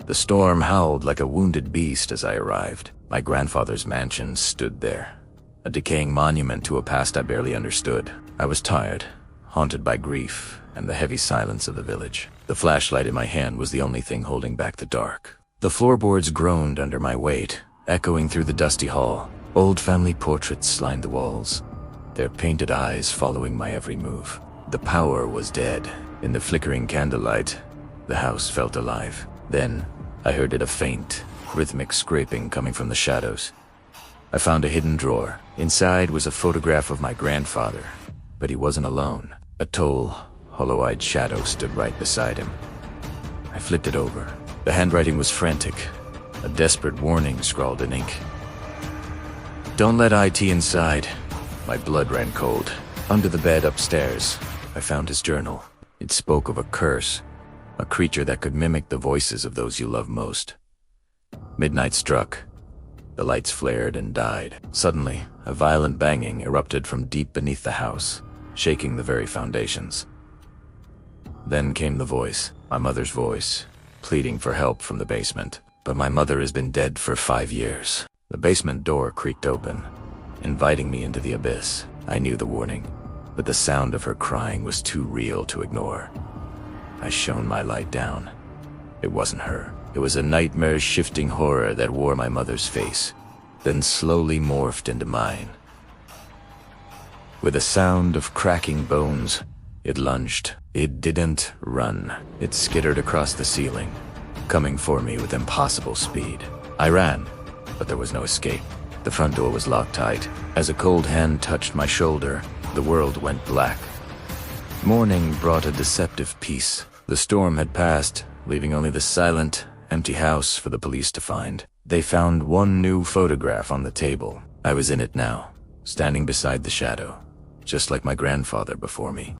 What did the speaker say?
The storm howled like a wounded beast as I arrived. My grandfather's mansion stood there, a decaying monument to a past I barely understood. I was tired, haunted by grief and the heavy silence of the village. The flashlight in my hand was the only thing holding back the dark. The floorboards groaned under my weight, echoing through the dusty hall. Old family portraits lined the walls, their painted eyes following my every move. The power was dead. In the flickering candlelight, the house felt alive. Then, I heard a faint, rhythmic scraping coming from the shadows. I found a hidden drawer. Inside was a photograph of my grandfather, but he wasn't alone. A tall, hollow-eyed shadow stood right beside him. I flipped it over. The handwriting was frantic, a desperate warning scrawled in ink. "Don't let IT inside." My blood ran cold. Under the bed upstairs, I found his journal. It spoke of a curse, a creature that could mimic the voices of those you love most. Midnight struck. The lights flared and died. Suddenly, a violent banging erupted from deep beneath the house, shaking the very foundations. Then came the voice, my mother's voice, pleading for help from the basement. But my mother has been dead for 5 years. The basement door creaked open, inviting me into the abyss. I knew the warning, but the sound of her crying was too real to ignore. I shone my light down. It wasn't her. It was a nightmare-shifting horror that wore my mother's face, then slowly morphed into mine. With a sound of cracking bones, it lunged. It didn't run. It skittered across the ceiling, coming for me with impossible speed. I ran, but there was no escape. The front door was locked tight. As a cold hand touched my shoulder, the world went black. Morning brought a deceptive peace. The storm had passed, leaving only the silent, empty house for the police to find. They found one new photograph on the table. I was in it now, standing beside the shadow, just like my grandfather before me.